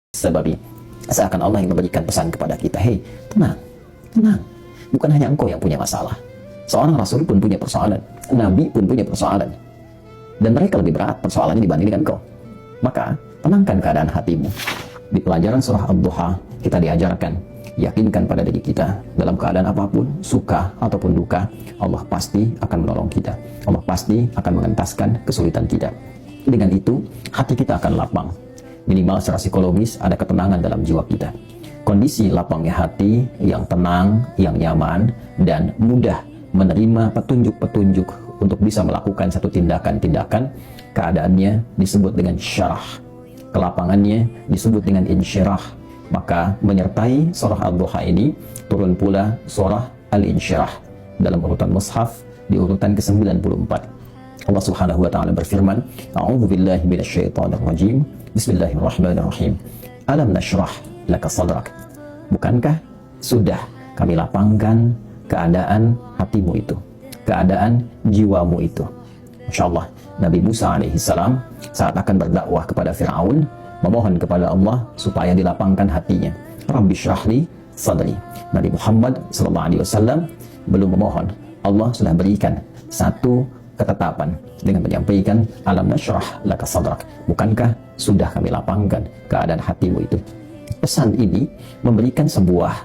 Sababi, seakan Allah yang memberikan pesan kepada kita, hei, tenang, tenang. Bukan hanya engkau yang punya masalah. Seorang Rasul pun punya persoalan. Nabi pun punya persoalan. Dan mereka lebih berat persoalannya dibanding dengan engkau. Maka, tenangkan keadaan hatimu. Di pelajaran surah Ad-Duha, kita diajarkan, yakinkan pada diri kita, dalam keadaan apapun, suka ataupun duka, Allah pasti akan menolong kita. Allah pasti akan mengentaskan kesulitan kita. Dengan itu, hati kita akan lapang. Minimal secara psikologis ada ketenangan dalam jiwa kita. Kondisi lapangnya hati yang tenang, yang nyaman, dan mudah menerima petunjuk-petunjuk untuk bisa melakukan satu tindakan-tindakan, keadaannya disebut dengan syarah. Kelapangannya disebut dengan insyirah. Maka menyertai surah Ad-Duha ini turun pula surah Al-Insyirah dalam urutan mushaf di urutan ke-94. Allah Subhanahu wa taala berfirman, A'udzu billahi minasyaitonir rajim. Bismillahirrahmanirrahim. Alam nashrah laka sadrak. Bukankah sudah kami lapangkan keadaan hatimu itu, keadaan jiwamu itu. Masya Allah, Nabi Musa alaihissalam saat akan berdakwah kepada Fir'aun, memohon kepada Allah supaya dilapangkan hatinya. Rabbi syrahli sadri. Nabi Muhammad SAW belum memohon, Allah sudah berikan satu ketetapan dengan menyampaikan alam nashrah laka sadrak. Bukankah sudah kami lapangkan keadaan hatimu itu. Pesan ini memberikan sebuah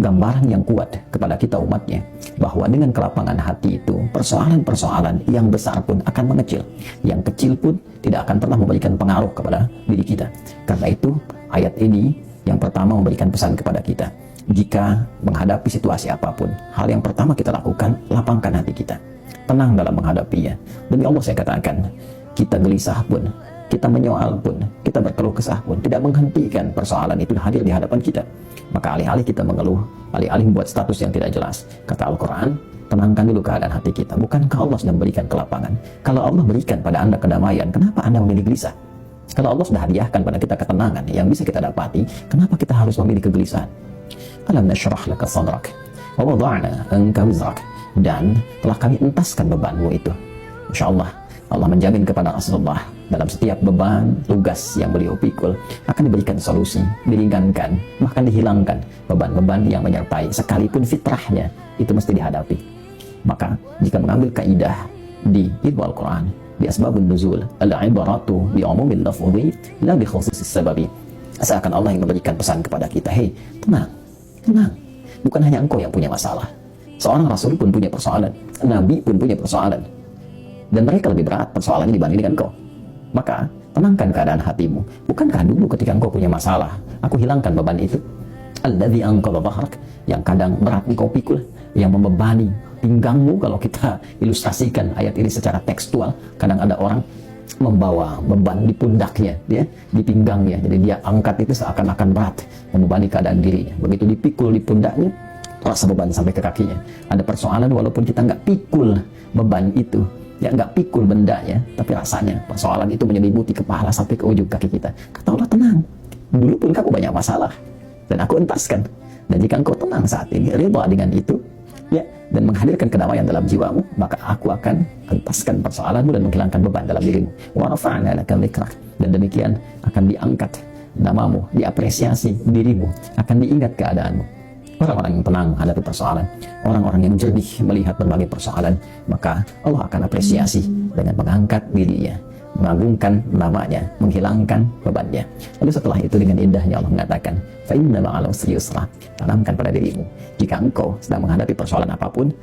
gambaran yang kuat kepada kita umatnya, bahwa dengan kelapangan hati itu, persoalan-persoalan yang besar pun akan mengecil, yang kecil pun tidak akan pernah memberikan pengaruh kepada diri kita. Karena itu ayat ini yang pertama memberikan pesan kepada kita, jika menghadapi situasi apapun, hal yang pertama kita lakukan, lapangkan hati kita, tenang dalam menghadapinya. Demi Allah saya katakan, kita gelisah pun, kita menyoal pun, kita berkeluh kesah pun, tidak menghentikan persoalan itu hadir di hadapan kita. Maka alih-alih kita mengeluh, alih-alih membuat status yang tidak jelas, kata Al-Quran, tenangkan dulu keadaan hati kita. Bukankah Allah sudah memberikan kelapangan? Kalau Allah berikan pada Anda kedamaian, kenapa Anda memilih gelisah? Kalau Allah sudah hadiahkan pada kita ketenangan yang bisa kita dapati, kenapa kita harus memilih kegelisahan? Alam nashrah laka sadrak wa wada'na anka wizrak. Dan telah kami entaskan bebanmu itu. Masya Allah, Allah menjamin kepada Rasulullah, dalam setiap beban, tugas yang beliau pikul akan diberikan solusi, diringankan, bahkan dihilangkan beban-beban yang menyertai, sekalipun fitrahnya itu mesti dihadapi. Maka jika mengambil kaidah di ilmu Al-Quran, di asbabun nuzul, al-ibaratu bi umumil lafzi la bi khususis sababi, seakan Allah yang memberikan pesan kepada kita, hei, tenang, tenang. Bukan hanya engkau yang punya masalah. Seorang Rasul pun punya persoalan, Nabi pun punya persoalan, dan mereka lebih berat persoalannya dibanding dengan engkau. Maka tenangkan keadaan hatimu. Bukankah dulu ketika engkau punya masalah, aku hilangkan beban itu? Alladzi anqadha dhahrak, yang kadang berat engkau pikul, yang membebani pinggangmu. Kalau kita ilustrasikan ayat ini secara tekstual, kadang ada orang membawa beban di pundaknya, ya, di pinggangnya. Jadi dia angkat itu seakan-akan berat, membebani keadaan dirinya. Begitu dipikul di pundaknya, rasa beban sampai ke kakinya. Ada persoalan walaupun kita nggak pikul beban itu, ya nggak pikul bendanya, tapi rasanya persoalan itu menyelimuti kepala sampai ke ujung kaki kita. Kata Allah, tenang, dulu pun kamu banyak masalah dan aku entaskan. Dan jika engkau tenang saat ini, ridha dengan itu, ya, dan menghadirkan kedamaian dalam jiwamu, maka aku akan entaskan persoalanmu dan menghilangkan beban dalam dirimu. Wa rafa'na laka dzikrak, dan demikian akan diangkat namamu, diapresiasi dirimu, akan diingat keadaanmu. Orang-orang yang tenang hadapi persoalan, orang-orang yang jernih melihat berbagai persoalan, maka Allah akan apresiasi dengan mengangkat dirinya, mengagungkan namanya, menghilangkan bebannya. Lalu setelah itu dengan indahnya Allah mengatakan, fa inna ma'al usri yusra. Tanamkan pada dirimu, jika engkau sedang menghadapi persoalan apapun,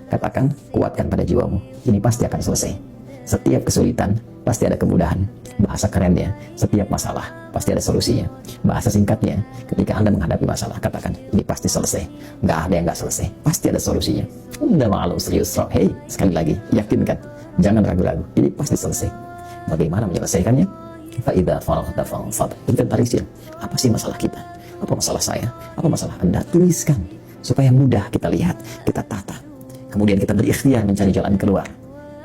katakan, kuatkan pada jiwamu, ini pasti akan selesai. Setiap kesulitan pasti ada kemudahan. Bahasa kerennya, setiap masalah pasti ada solusinya. Bahasa singkatnya, ketika Anda menghadapi masalah, katakan, ini pasti selesai. Nggak ada yang nggak selesai, pasti ada solusinya. Inna ma'al usri yusra. Hei, sekali lagi, yakinkan, jangan ragu-ragu, ini pasti selesai. Bagaimana menyelesaikannya? Fa idza faraghta fansab. Inventarisir, apa sih masalah kita? Apa masalah saya? Apa masalah Anda? Tuliskan supaya mudah kita lihat, kita tata. Kemudian kita berikhtiar mencari jalan keluar.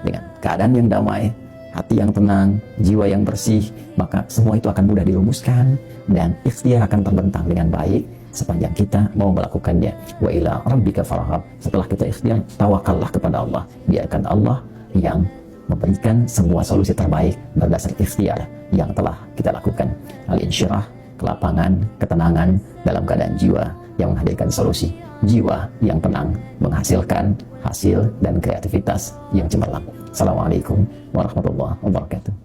Dengan keadaan yang damai, hati yang tenang, jiwa yang bersih, maka semua itu akan mudah dirumuskan dan ikhtiar akan terbentang dengan baik sepanjang kita mau melakukannya. Wa ila rabbika farghab. Setelah kita ikhtiar, tawakallah kepada Allah. Biarkan Allah yang memberikan semua solusi terbaik berdasar ikhtiar yang telah kita lakukan. Al-insyirah, kelapangan, ketenangan dalam keadaan jiwa yang menghadirkan solusi. Jiwa yang tenang menghasilkan hasil dan kreativitas yang cemerlang. Assalamualaikum warahmatullahi wabarakatuh.